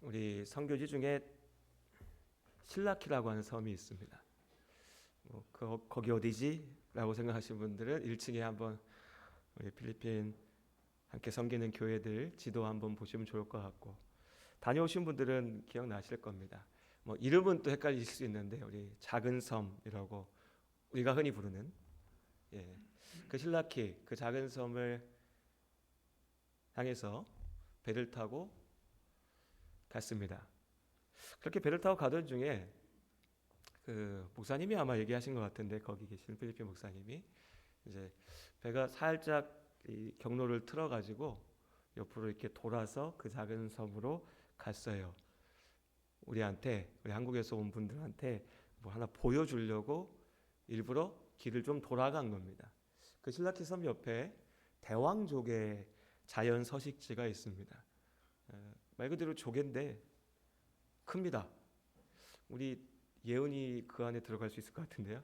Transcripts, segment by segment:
우리 선교지 중에 실라키라고 하는 섬이 있습니다. 거기 어디지? 라고 생각하시는 분들은 1층에 한번 우리 필리핀 함께 섬기는 교회들 지도 한번 보시면 좋을 것 같고, 다녀오신 분들은 기억나실 겁니다. 이름은 또 헷갈리실 수 있는데 우리 작은 섬이라고 우리가 흔히 부르는, 그 실라키, 그 작은 섬을 향해서 배를 타고 갔습니다. 그렇게 배를 타고 가던 중에 그 목사님이 아마 얘기하신 것 같은데, 거기 계신 필리핀 목사님이 이제 배가 살짝 이 경로를 틀어가지고 옆으로 이렇게 돌아서 그 작은 섬으로 갔어요. 우리 한국에서 온 분들한테 뭐 하나 보여주려고 일부러 길을 좀 돌아간 겁니다. 그 실라키 섬 옆에 대왕조개 자연 서식지가 있습니다. 말 그대로 조개인데 큽니다. 우리 예은이 그 안에 들어갈 수 있을 것 같은데요.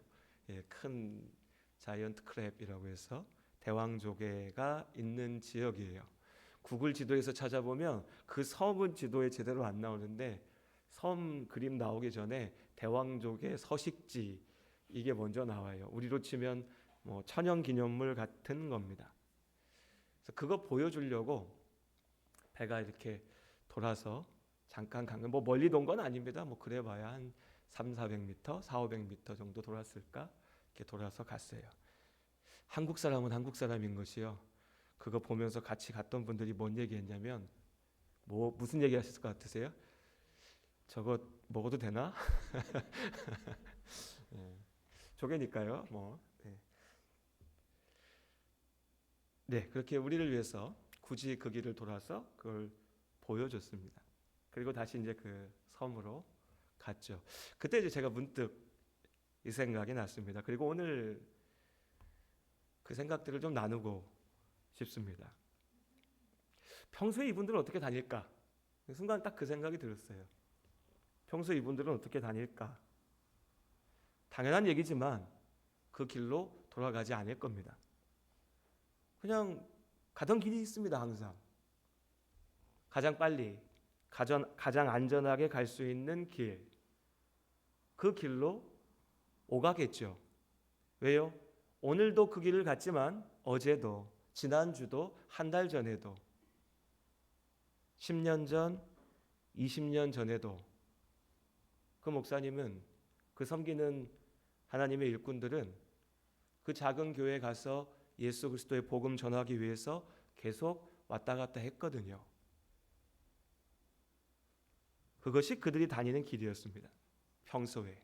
큰 자이언트 크랩이라고 해서 대왕조개가 있는 지역이에요. 구글 지도에서 찾아보면 그 섬은 지도에 제대로 안 나오는데, 섬 그림 나오기 전에 대왕조개 서식지 이게 먼저 나와요. 우리로 치면 천연기념물 같은 겁니다. 그래서 그거 보여주려고 배가 이렇게 돌아서 잠깐 간 거, 멀리 돈 건 아닙니다. 그래봐야 한 300-400m, 400-500m 정도 돌았을까? 이렇게 돌아서 갔어요. 한국 사람은 한국 사람인 것이요. 그거 보면서 같이 갔던 분들이 뭔 얘기했냐면, 무슨 얘기 하셨을 것 같으세요? 저거 먹어도 되나? 조개니까요. 그렇게 우리를 위해서 굳이 그 길을 돌아서 그걸 보여줬습니다. 그리고 다시 이제 그 섬으로 갔죠. 그때 이제 제가 문득 이 생각이 났습니다. 그리고 오늘 그 생각들을 좀 나누고 싶습니다. 평소에 이분들은 어떻게 다닐까? 순간 딱 그 생각이 들었어요. 평소에 이분들은 어떻게 다닐까? 당연한 얘기지만 그 길로 돌아가지 않을 겁니다. 그냥 가던 길이 있습니다. 항상 가장 빨리, 가장 안전하게 갈 수 있는 길, 그 길로 오가겠죠. 왜요? 오늘도 그 길을 갔지만 어제도, 지난주도, 한 달 전에도, 10년 전, 20년 전에도 그 목사님은, 그 섬기는 하나님의 일꾼들은 그 작은 교회에 가서 예수 그리스도의 복음 전하기 위해서 계속 왔다 갔다 했거든요. 그것이 그들이 다니는 길이었습니다. 평소에.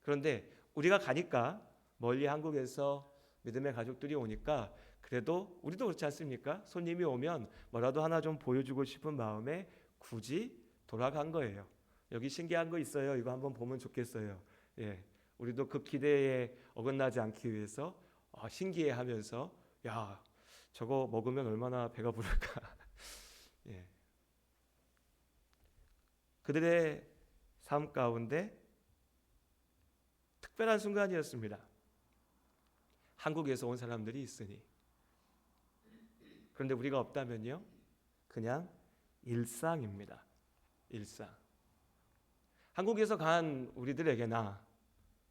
그런데 우리가 가니까, 멀리 한국에서 믿음의 가족들이 오니까, 그래도 우리도 그렇지 않습니까? 손님이 오면 뭐라도 하나 좀 보여주고 싶은 마음에 굳이 돌아간 거예요. 여기 신기한 거 있어요. 이거 한번 보면 좋겠어요. 우리도 그 기대에 어긋나지 않기 위해서 신기해하면서, 야, 저거 먹으면 얼마나 배가 부를까. 그들의 삶 가운데 특별한 순간이었습니다. 한국에서 온 사람들이 있으니. 그런데 우리가 없다면요, 그냥 일상입니다. 일상. 한국에서 간 우리들에게나,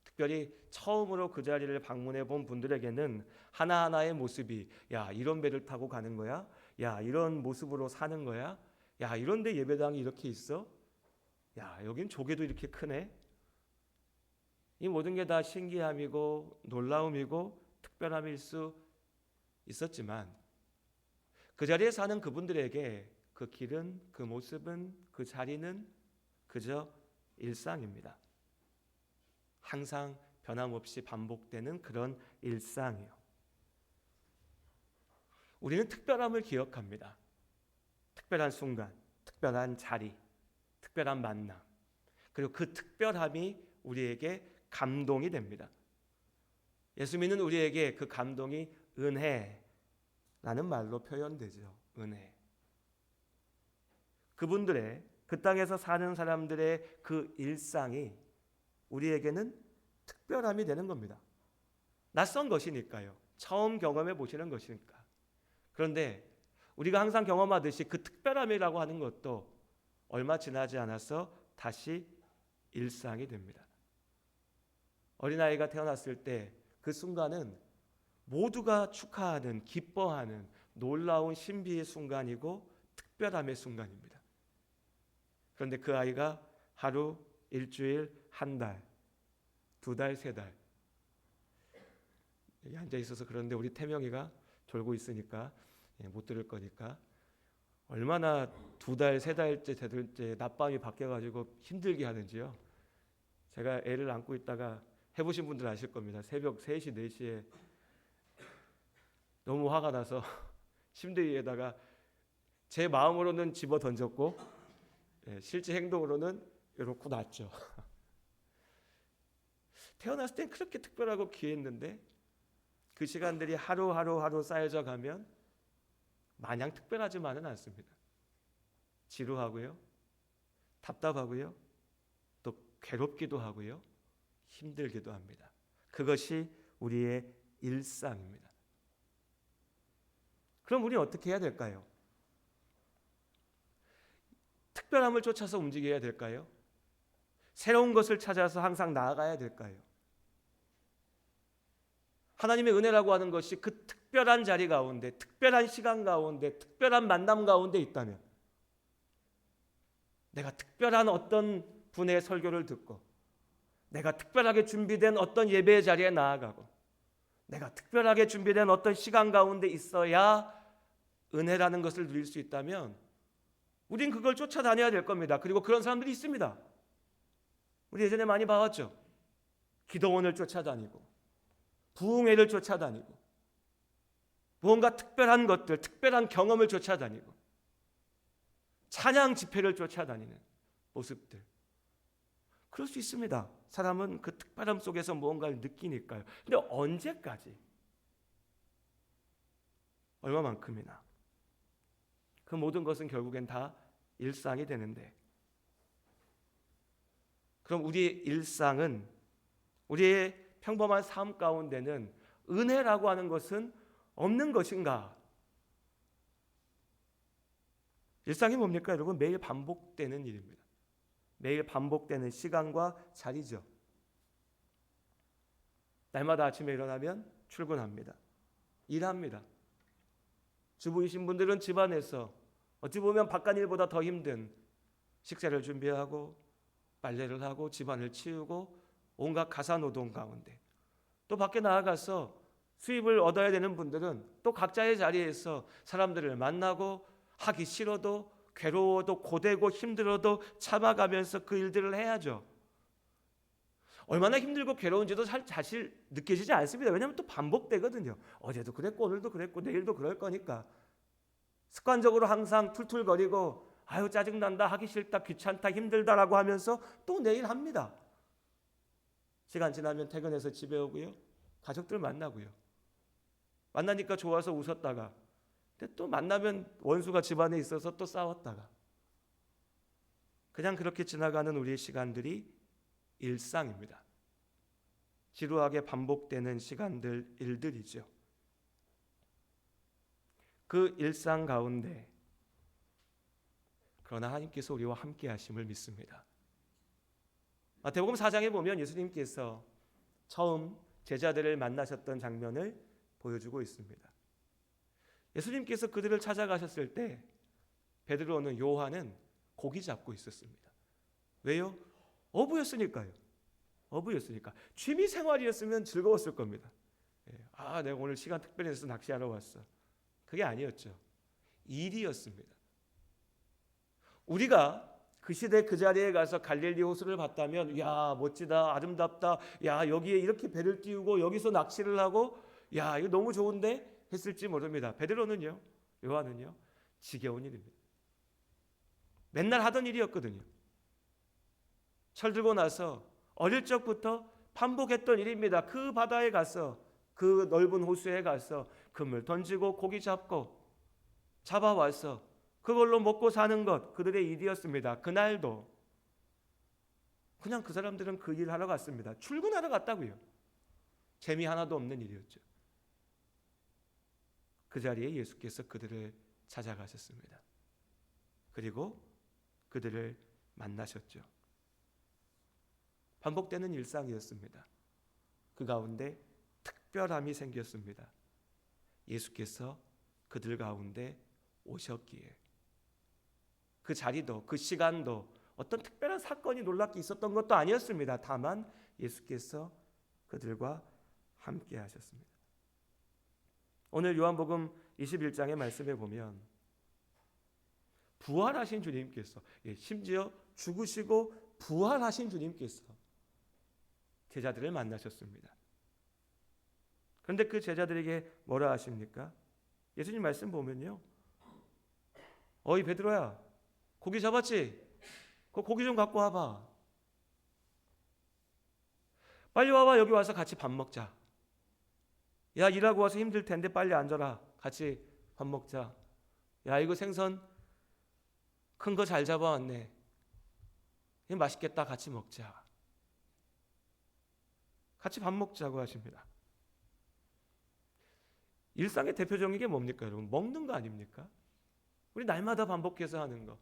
특별히 처음으로 그 자리를 방문해 본 분들에게는 하나하나의 모습이, 야, 이런 배를 타고 가는 거야? 야, 이런 모습으로 사는 거야? 야, 이런데 예배당이 이렇게 있어? 야, 여긴 조개도 이렇게 크네? 이 모든 게 다 신기함이고 놀라움이고 특별함일 수 있었지만, 그 자리에 사는 그분들에게 그 길은, 그 모습은, 그 자리는 그저 일상입니다. 항상 변함없이 반복되는 그런 일상이요. 우리는 특별함을 기억합니다. 특별한 순간, 특별한 자리, 특별한 만남, 그리고 그 특별함이 우리에게 감동이 됩니다. 예수 믿는 우리에게 그 감동이 은혜라는 말로 표현되죠. 은혜. 그분들의, 그 땅에서 사는 사람들의 그 일상이 우리에게는 특별함이 되는 겁니다. 낯선 것이니까요. 처음 경험해 보시는 것이니까. 그런데 우리가 항상 경험하듯이 그 특별함이라고 하는 것도 얼마 지나지 않아서 다시 일상이 됩니다. 어린아이가 태어났을 때 그 순간은 모두가 축하하는, 기뻐하는 놀라운 신비의 순간이고 특별함의 순간입니다. 그런데 그 아이가 하루, 일주일, 한 달, 두 달, 세 달 여기 앉아 있어서 그런데 우리 태명이가 졸고 있으니까 못 들을 거니까 얼마나 두 달, 세 달째 되들 때 낮밤이 바뀌어가지고 힘들게 하는지요. 제가 애를 안고 있다가 해보신 분들 아실 겁니다. 새벽 3시, 4시에 너무 화가 나서 침대 위에다가 제 마음으로는 집어 던졌고 실제 행동으로는 이렇게 놨죠. 태어났을 땐 그렇게 특별하고 귀했는데 그 시간들이 하루 쌓여져 가면 마냥 특별하지만은 않습니다. 지루하고요, 답답하고요, 또 괴롭기도 하고요, 힘들기도 합니다. 그것이 우리의 일상입니다. 그럼 우리 어떻게 해야 될까요? 특별함을 쫓아서 움직여야 될까요? 새로운 것을 찾아서 항상 나아가야 될까요? 하나님의 은혜라고 하는 것이 그 특별한 자리 가운데, 특별한 시간 가운데, 특별한 만남 가운데 있다면 내가 특별한 어떤 분의 설교를 듣고 내가 특별하게 준비된 어떤 예배의 자리에 나아가고 내가 특별하게 준비된 어떤 시간 가운데 있어야 은혜라는 것을 누릴 수 있다면 우린 그걸 쫓아다녀야 될 겁니다. 그리고 그런 사람들이 있습니다. 우리 예전에 많이 봐왔죠. 기도원을 쫓아다니고 부흥회를 쫓아다니고 무언가 특별한 것들, 특별한 경험을 쫓아다니고 찬양 집회를 쫓아다니는 모습들. 그럴 수 있습니다. 사람은 그 특별함 속에서 무언가를 느끼니까요. 근데 언제까지? 얼마만큼이나? 그 모든 것은 결국엔 다 일상이 되는데 그럼 우리의 일상은 우리의 평범한 삶 가운데는 은혜라고 하는 것은 없는 것인가? 일상이 뭡니까 여러분? 매일 반복되는 일입니다. 매일 반복되는 시간과 자리죠. 날마다 아침에 일어나면 출근합니다. 일합니다. 주부이신 분들은 집안에서 어찌 보면 바깥일보다 더 힘든 식사를 준비하고 빨래를 하고 집안을 치우고 온갖 가사노동 가운데 또 밖에 나아가서 수입을 얻어야 되는 분들은 또 각자의 자리에서 사람들을 만나고 하기 싫어도 괴로워도 고되고 힘들어도 참아가면서 그 일들을 해야죠. 얼마나 힘들고 괴로운지도 사실 느껴지지 않습니다. 왜냐하면 또 반복되거든요. 어제도 그랬고 오늘도 그랬고 내일도 그럴 거니까 습관적으로 항상 툴툴거리고 아유 짜증난다 하기 싫다 귀찮다 힘들다라고 하면서 또 내일 합니다. 시간 지나면 퇴근해서 집에 오고요. 가족들 만나고요. 만나니까 좋아서 웃었다가 근데 또 만나면 원수가 집안에 있어서 또 싸웠다가 그냥 그렇게 지나가는 우리의 시간들이 일상입니다. 지루하게 반복되는 시간들, 일들이죠. 그 일상 가운데 그러나 하나님께서 우리와 함께 하심을 믿습니다. 마태복음 4장에 보면 예수님께서 처음 제자들을 만나셨던 장면을 보여주고 있습니다. 예수님께서 그들을 찾아가셨을 때 베드로는 요한은 고기 잡고 있었습니다. 왜요? 어부였으니까요. 어부였으니까. 취미 생활이었으면 즐거웠을 겁니다. 아, 내가 오늘 시간 특별히 내서 낚시하러 왔어. 그게 아니었죠. 일이었습니다. 우리가 그 시대 그 자리에 가서 갈릴리 호수를 봤다면 야 멋지다 아름답다 야 여기에 이렇게 배를 띄우고 여기서 낚시를 하고 야 이거 너무 좋은데 했을지 모릅니다. 베드로는요 요한은요 지겨운 일입니다. 맨날 하던 일이었거든요. 철 들고 나서 어릴 적부터 반복했던 일입니다. 그 바다에 가서 그 넓은 호수에 가서 그물 던지고 고기 잡고 잡아와서 그걸로 먹고 사는 것 그들의 일이었습니다. 그날도 그냥 그 사람들은 그 일 하러 갔습니다. 출근하러 갔다고요. 재미 하나도 없는 일이었죠. 그 자리에 예수께서 그들을 찾아가셨습니다. 그리고 그들을 만나셨죠. 반복되는 일상이었습니다. 그 가운데 특별함이 생겼습니다. 예수께서 그들 가운데 오셨기에. 그 자리도 그 시간도 어떤 특별한 사건이 놀랍게 있었던 것도 아니었습니다. 다만 예수께서 그들과 함께 하셨습니다. 오늘 요한복음 21장의 말씀에 보면 부활하신 주님께서, 심지어 죽으시고 부활하신 주님께서 제자들을 만나셨습니다. 그런데 그 제자들에게 뭐라 하십니까? 예수님 말씀 보면요, 어이 베드로야, 고기 잡았지? 그 고기 좀 갖고 와봐. 빨리 와봐. 여기 와서 같이 밥 먹자. 야, 일하고 와서 힘들 텐데 빨리 앉아라. 같이 밥 먹자. 야, 이거 생선 큰 거 잘 잡아왔네. 이거 맛있겠다. 같이 먹자. 같이 밥 먹자고 하십니다. 일상의 대표적인 게 뭡니까, 여러분? 먹는 거 아닙니까? 우리 날마다 반복해서 하는 거.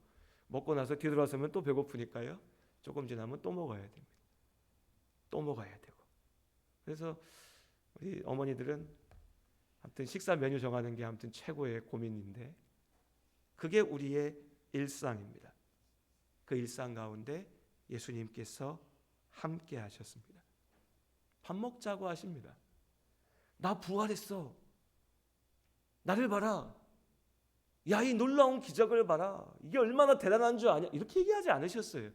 먹고 나서 뒤돌아서면 또 배고프니까요, 조금 지나면 또 먹어야 됩니다. 또 먹어야 되고. 그래서 우리 어머니들은 아무튼 식사 메뉴 정하는 게 아무튼 최고의 고민인데, 그게 우리의 일상입니다. 그 일상 가운데 예수님께서 함께 하셨습니다. 밥 먹자고 하십니다. 나 부활했어. 나를 봐라. 야, 이 놀라운 기적을 봐라. 이게 얼마나 대단한 줄 아냐? 이렇게 얘기하지 않으셨어요.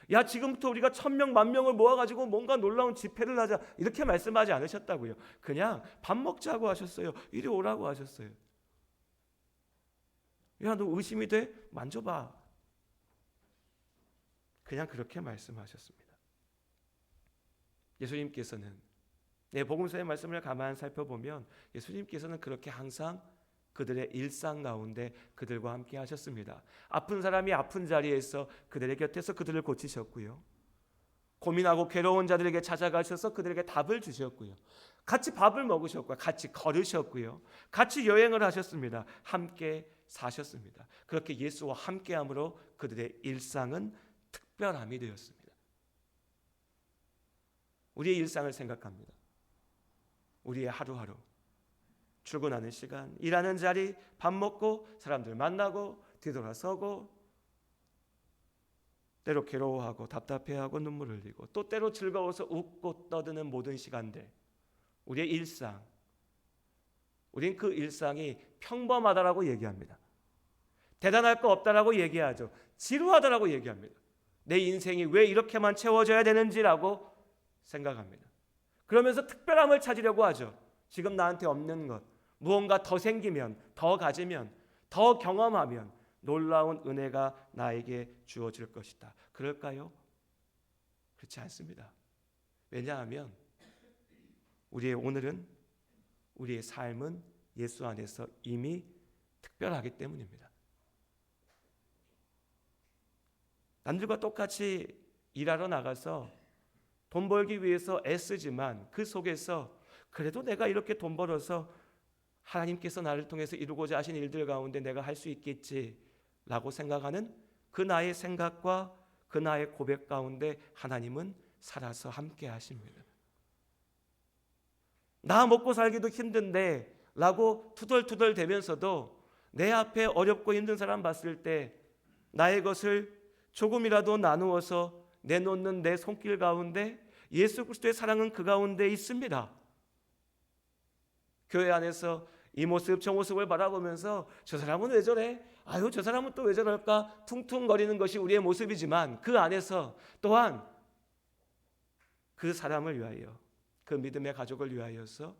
야, 지금부터 우리가 1000명, 10,000명을 모아가지고 뭔가 놀라운 집회를 하자. 이렇게 말씀하지 않으셨다고요. 그냥 밥 먹자고 하셨어요. 이리 오라고 하셨어요. 야, 너 의심이 돼? 만져봐. 그냥 그렇게 말씀하셨습니다. 예수님께서는, 복음서의 말씀을 가만히 살펴보면 예수님께서는 그렇게 항상 그들의 일상 가운데 그들과 함께 하셨습니다. 아픈 사람이 아픈 자리에서 그들의 곁에서 그들을 고치셨고요. 고민하고 괴로운 자들에게 찾아가셔서 그들에게 답을 주셨고요. 같이 밥을 먹으셨고요. 같이 걸으셨고요. 같이 여행을 하셨습니다. 함께 사셨습니다. 그렇게 예수와 함께함으로 그들의 일상은 특별함이 되었습니다. 우리의 일상을 생각합니다. 우리의 하루하루, 출근하는 시간, 일하는 자리, 밥 먹고 사람들 만나고 뒤돌아서고, 때로 괴로워하고 답답해하고 눈물 흘리고, 또 때로 즐거워서 웃고 떠드는 모든 시간들, 우리의 일상. 우린 그 일상이 평범하다라고 얘기합니다. 대단할 거 없다라고 얘기하죠. 지루하다라고 얘기합니다. 내 인생이 왜 이렇게만 채워져야 되는지라고 생각합니다. 그러면서 특별함을 찾으려고 하죠. 지금 나한테 없는 것, 무언가 더 생기면, 더 가지면, 더 경험하면 놀라운 은혜가 나에게 주어질 것이다. 그럴까요? 그렇지 않습니다. 왜냐하면 우리의 오늘은, 우리의 삶은 예수 안에서 이미 특별하기 때문입니다. 남들과 똑같이 일하러 나가서 돈 벌기 위해서 애쓰지만 그 속에서 그래도 내가 이렇게 돈 벌어서 하나님께서 나를 통해서 이루고자 하신 일들 가운데 내가 할 수 있겠지라고 생각하는 그 나의 생각과 그 나의 고백 가운데 하나님은 살아서 함께 하십니다. 나 먹고 살기도 힘든데 라고 투덜투덜 대면서도 내 앞에 어렵고 힘든 사람 봤을 때 나의 것을 조금이라도 나누어서 내놓는 내 손길 가운데 예수 그리스도의 사랑은 그 가운데 있습니다. 교회 안에서 이 모습 저 모습을 바라보면서 저 사람은 왜 저래? 아유, 저 사람은 또 왜 저럴까? 퉁퉁거리는 것이 우리의 모습이지만 그 안에서 또한 그 사람을 위하여, 그 믿음의 가족을 위하여서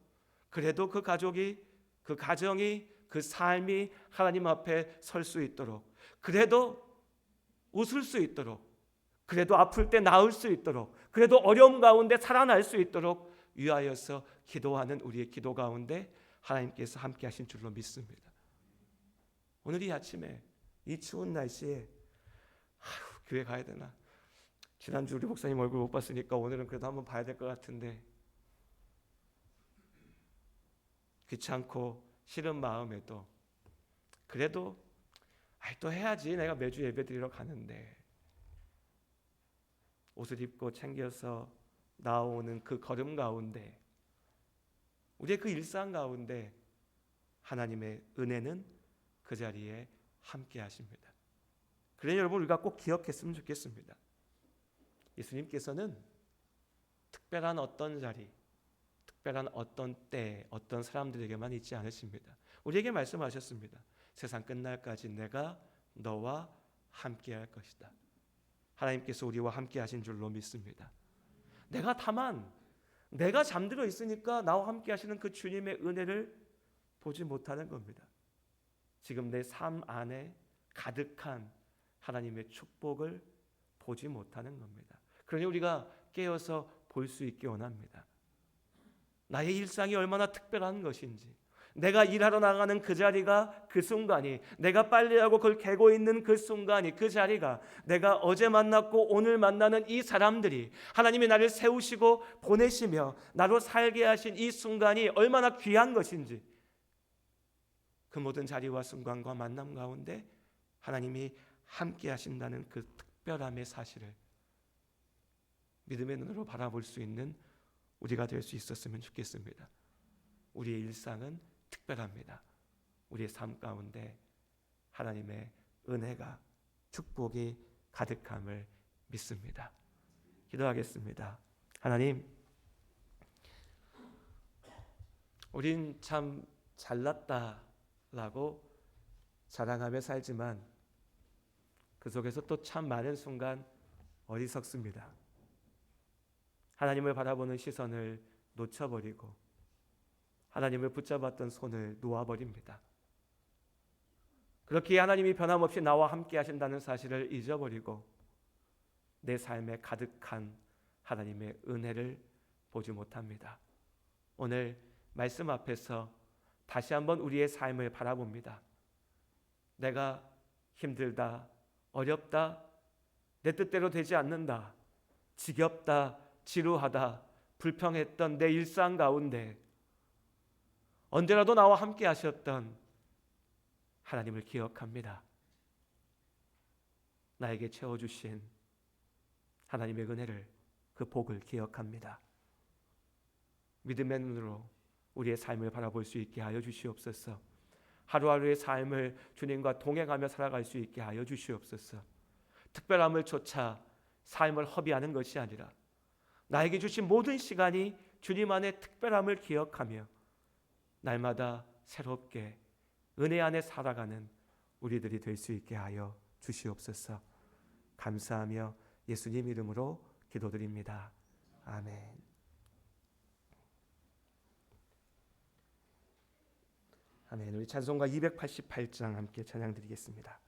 그래도 그 가족이, 그 가정이, 그 삶이 하나님 앞에 설 수 있도록, 그래도 웃을 수 있도록, 그래도 아플 때 나을 수 있도록, 그래도 어려움 가운데 살아날 수 있도록 위하여서 기도하는 우리의 기도 가운데 하나님께서 함께 하신 줄로 믿습니다. 오늘 이 아침에 이 추운 날씨에 교회 가야 되나? 지난주 우리 목사님 얼굴 못 봤으니까 오늘은 그래도 한번 봐야 될 것 같은데, 귀찮고 싫은 마음에도 그래도 아이, 또 해야지. 내가 매주 예배드리러 가는데. 옷을 입고 챙겨서 나오는 그 걸음 가운데, 우리의 그 일상 가운데 하나님의 은혜는 그 자리에 함께 하십니다. 그래서 여러분, 우리가 꼭 기억했으면 좋겠습니다. 예수님께서는 특별한 어떤 자리, 특별한 어떤 때, 어떤 사람들에게만 있지 않으십니다. 우리에게 말씀하셨습니다. 세상 끝날까지 내가 너와 함께 할 것이다. 하나님께서 우리와 함께 하신 줄로 믿습니다. 다만 내가 잠들어 있으니까 나와 함께 하시는 그 주님의 은혜를 보지 못하는 겁니다. 지금 내 삶 안에 가득한 하나님의 축복을 보지 못하는 겁니다. 그러니 우리가 깨어서 볼 수 있게 원합니다. 나의 일상이 얼마나 특별한 것인지, 내가 일하러 나가는 그 자리가, 그 순간이, 내가 빨래하고 그걸 개고 있는 그 순간이, 그 자리가, 내가 어제 만났고 오늘 만나는 이 사람들이 하나님이 나를 세우시고 보내시며 나로 살게 하신 이 순간이 얼마나 귀한 것인지, 그 모든 자리와 순간과 만남 가운데 하나님이 함께 하신다는 그 특별함의 사실을 믿음의 눈으로 바라볼 수 있는 우리가 될 수 있었으면 좋겠습니다. 우리의 일상은 특별합니다. 우리의 삶 가운데 하나님의 은혜가, 축복이 가득함을 믿습니다. 기도하겠습니다. 하나님, 우린 참 잘났다라고 자랑하며 살지만 그 속에서 또 참 많은 순간 어리석습니다. 하나님을 바라보는 시선을 놓쳐버리고 하나님을 붙잡았던 손을 놓아버립니다. 그렇게 하나님이 변함없이 나와 함께 하신다는 사실을 잊어버리고 내 삶에 가득한 하나님의 은혜를 보지 못합니다. 오늘 말씀 앞에서 다시 한번 우리의 삶을 바라봅니다. 내가 힘들다, 어렵다, 내 뜻대로 되지 않는다, 지겹다, 지루하다, 불평했던 내 일상 가운데 언제라도 나와 함께 하셨던 하나님을 기억합니다. 나에게 채워주신 하나님의 은혜를, 그 복을 기억합니다. 믿음의 눈으로 우리의 삶을 바라볼 수 있게 하여 주시옵소서. 하루하루의 삶을 주님과 동행하며 살아갈 수 있게 하여 주시옵소서. 특별함을 쫓아 삶을 허비하는 것이 아니라 나에게 주신 모든 시간이 주님 안에 특별함을 기억하며 날마다 새롭게 은혜 안에 살아가는 우리들이 될 수 있게 하여 주시옵소서. 감사하며 예수님 이름으로 기도드립니다. 아멘. 아멘. 우리 찬송가 288장 함께 찬양 드리겠습니다.